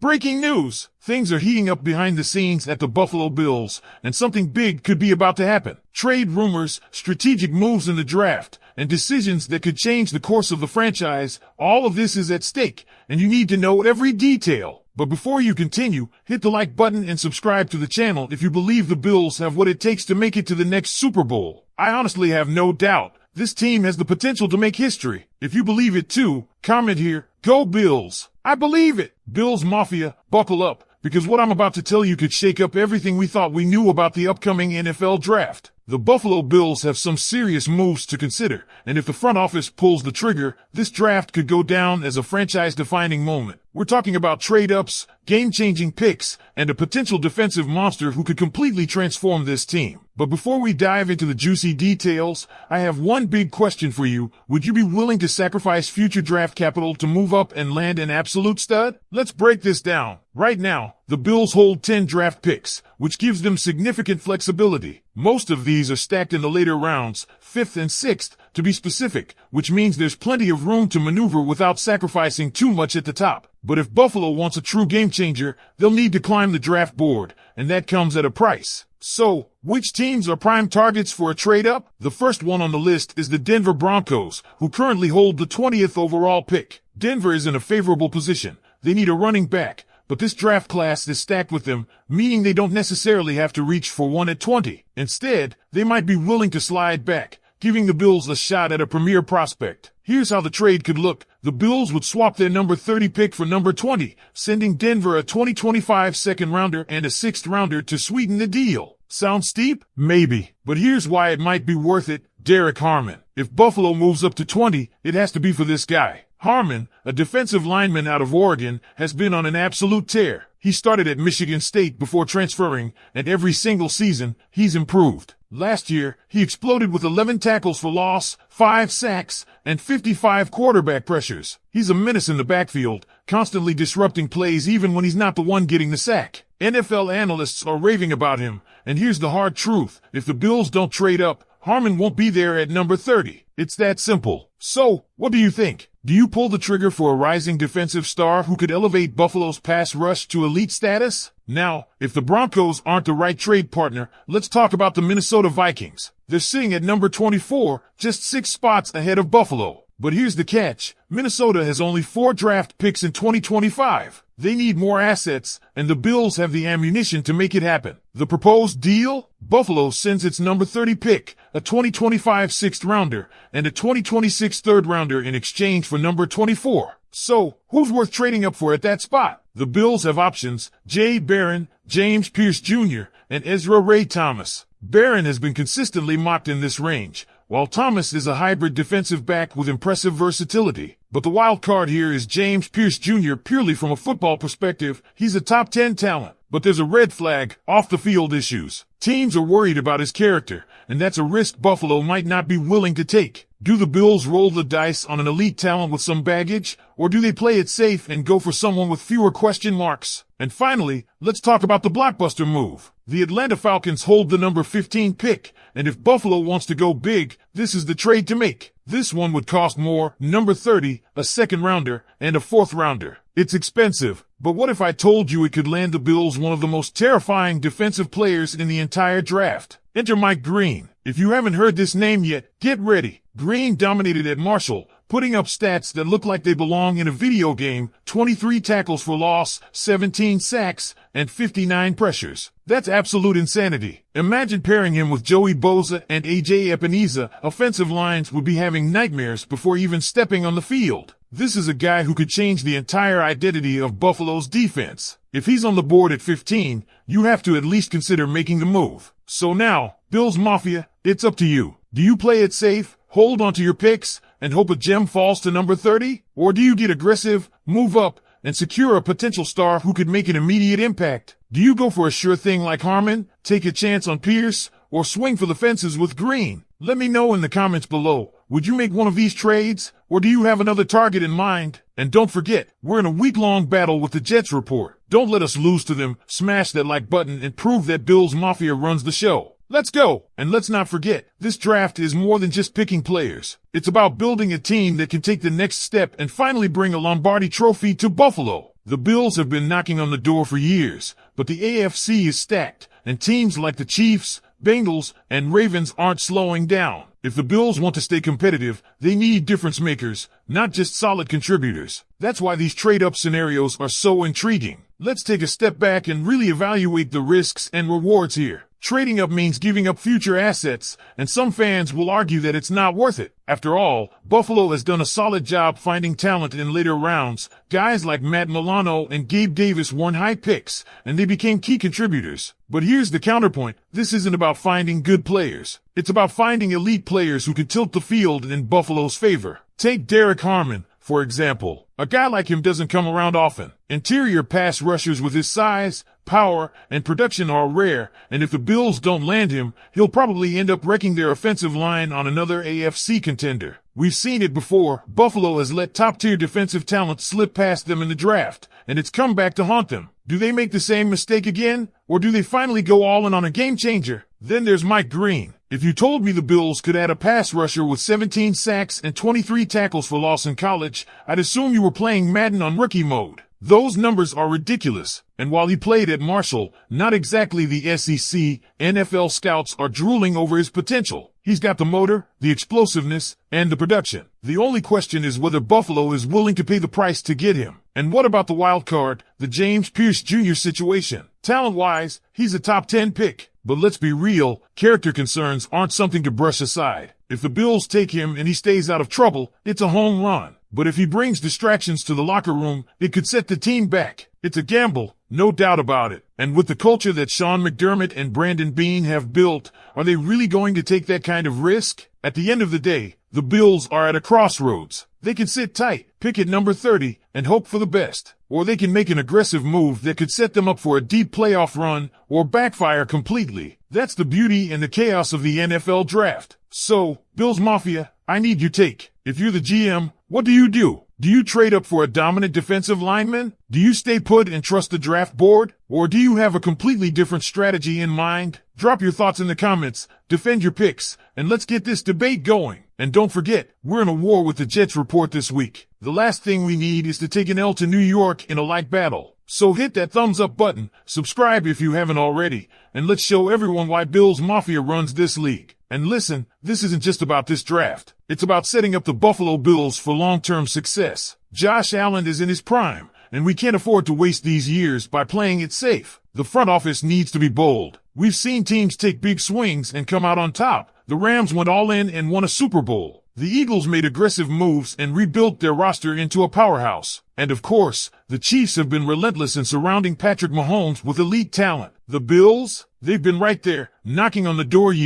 Breaking news! Things are heating up behind the scenes at the Buffalo Bills, and something big could be about to happen. Trade rumors, strategic moves in the draft, and decisions that could change the course of the franchise. All of this is at stake, and you need to know every detail. But before you continue, hit the like button and subscribe to the channel if you believe the Bills have what it takes to make it to the next Super Bowl. I honestly have no doubt. This team has the potential to make history. If you believe it too, comment here, "Go Bills." I believe it. Bills Mafia, buckle up, because what I'm about to tell you could shake up everything we thought we knew about the upcoming NFL draft. The Buffalo Bills have some serious moves to consider, and if the front office pulls the trigger, this draft could go down as a franchise-defining moment. We're talking about trade-ups, game-changing picks, and a potential defensive monster who could completely transform this team. But before we dive into the juicy details, I have one big question for you. Would you be willing to sacrifice future draft capital to move up and land an absolute stud? Let's break this down. Right now, the Bills hold 10 draft picks, which gives them significant flexibility. Most of these are stacked in the later rounds, 5th and 6th, to be specific, which means there's plenty of room to maneuver without sacrificing too much at the top. But if Buffalo wants a true game changer, they'll need to climb the draft board, and that comes at a price. So, which teams are prime targets for a trade-up? The first one on the list is the Denver Broncos, who currently hold the 20th overall pick. Denver is in a favorable position. They need a running back, but this draft class is stacked with them, meaning they don't necessarily have to reach for one at 20. Instead, they might be willing to slide back, giving the Bills a shot at a premier prospect. Here's how the trade could look. The Bills would swap their number 30 pick for number 20, sending Denver a 2025 second rounder and a 6th rounder to sweeten the deal. Sound steep? Maybe. But here's why it might be worth it. Derek Harmon. If Buffalo moves up to 20, it has to be for this guy. Harmon, a defensive lineman out of Oregon, has been on an absolute tear. He started at Michigan State before transferring, and every single season, he's improved. Last year, he exploded with 11 tackles for loss, 5 sacks, and 55 quarterback pressures. He's a menace in the backfield, constantly disrupting plays even when he's not the one getting the sack. NFL analysts are raving about him, and here's the hard truth. If the Bills don't trade up, Harmon won't be there at number 30. It's that simple. So, what do you think? Do you pull the trigger for a rising defensive star who could elevate Buffalo's pass rush to elite status? Now, if the Broncos aren't the right trade partner, let's talk about the Minnesota Vikings. They're sitting at number 24, just 6 spots ahead of Buffalo. But here's the catch. Minnesota has only 4 draft picks in 2025. They need more assets, and the Bills have the ammunition to make it happen. The proposed deal? Buffalo sends its number 30 pick, a 2025 6th rounder, and a 2026 3rd rounder in exchange for number 24. So, who's worth trading up for at that spot? The Bills have options: Jay Barron, James Pierce Jr., and Ezra Ray Thomas. Barron has been consistently mocked in this range, while Thomas is a hybrid defensive back with impressive versatility. But the wild card here is James Pierce Jr. Purely from a football perspective, he's a top 10 talent. But there's a red flag: off-the-field issues. Teams are worried about his character, and that's a risk Buffalo might not be willing to take. Do the Bills roll the dice on an elite talent with some baggage, or do they play it safe and go for someone with fewer question marks? And finally, let's talk about the blockbuster move. The Atlanta Falcons hold the number 15 pick, and if Buffalo wants to go big, this is the trade to make. This one would cost more: number 30, a 2nd rounder, and a 4th rounder. It's expensive, but what if I told you it could land the Bills one of the most terrifying defensive players in the entire draft? Enter Mike Green. If you haven't heard this name yet, get ready. Green dominated at Marshall, putting up stats that look like they belong in a video game: 23 tackles for loss, 17 sacks, and 59 pressures. That's absolute insanity. Imagine pairing him with Joey Bosa and AJ Epineza. Offensive lines would be having nightmares before even stepping on the field. This is a guy who could change the entire identity of Buffalo's defense. If he's on the board at 15, you have to at least consider making the move. So now, Bills Mafia, it's up to you. Do you play it safe, hold onto your picks, and hope a gem falls to number 30? Or do you get aggressive, move up, and secure a potential star who could make an immediate impact? Do you go for a sure thing like Harmon, take a chance on Pierce, or swing for the fences with Green? Let me know in the comments below. Would you make one of these trades, or do you have another target in mind? And don't forget, we're in a week-long battle with the Jets report. Don't let us lose to them. Smash that like button and prove that Bills Mafia runs the show. Let's go! And let's not forget, this draft is more than just picking players. It's about building a team that can take the next step and finally bring a Lombardi trophy to Buffalo. The Bills have been knocking on the door for years, but the AFC is stacked, and teams like the Chiefs, Bengals, and Ravens aren't slowing down. If the Bills want to stay competitive, they need difference makers, not just solid contributors. That's why these trade-up scenarios are so intriguing. Let's take a step back and really evaluate the risks and rewards here. Trading up means giving up future assets, and some fans will argue that it's not worth it. After all, Buffalo has done a solid job finding talent in later rounds. Guys like Matt Milano and Gabe Davis weren't high picks, and they became key contributors. But here's the counterpoint. This isn't about finding good players. It's about finding elite players who can tilt the field in Buffalo's favor. Take Derek Harmon, for example. A guy like him doesn't come around often. Interior pass rushers with his size, power, and production are rare, and if the Bills don't land him, he'll probably end up wrecking their offensive line on another AFC contender. We've seen it before. Buffalo has let top-tier defensive talent slip past them in the draft, and it's come back to haunt them. Do they make the same mistake again, or do they finally go all in on a game-changer? Then there's Mike Green. If you told me the Bills could add a pass rusher with 17 sacks and 23 tackles for loss in college, I'd assume you were playing Madden on rookie mode. Those numbers are ridiculous. And while he played at Marshall, not exactly the SEC, NFL scouts are drooling over his potential. He's got the motor, the explosiveness, and the production. The only question is whether Buffalo is willing to pay the price to get him. And what about the wild card, the James Pierce Jr. situation? Talent-wise, he's a top 10 pick. But let's be real, character concerns aren't something to brush aside. If the Bills take him and he stays out of trouble, it's a home run. But if he brings distractions to the locker room, it could set the team back. It's a gamble, no doubt about it. And with the culture that Sean McDermott and Brandon Beane have built, are they really going to take that kind of risk? At the end of the day, the Bills are at a crossroads. They can sit tight, pick at number 30, and hope for the best. Or they can make an aggressive move that could set them up for a deep playoff run, or backfire completely. That's the beauty and the chaos of the NFL draft. So, Bills Mafia, I need your take. If you're the GM, what do you do? Do you trade up for a dominant defensive lineman? Do you stay put and trust the draft board? Or do you have a completely different strategy in mind? Drop your thoughts in the comments, defend your picks, and let's get this debate going. And don't forget, we're in a war with the Jets report this week. The last thing we need is to take an L to New York in a like battle. So hit that thumbs up button, subscribe if you haven't already, and let's show everyone why Bills Mafia runs this league. And listen, this isn't just about this draft. It's about setting up the Buffalo Bills for long-term success. Josh Allen is in his prime, and we can't afford to waste these years by playing it safe. The front office needs to be bold. We've seen teams take big swings and come out on top. The Rams went all in and won a Super Bowl. The Eagles made aggressive moves and rebuilt their roster into a powerhouse. And of course, the Chiefs have been relentless in surrounding Patrick Mahomes with elite talent. The Bills, they've been right there, knocking on the door year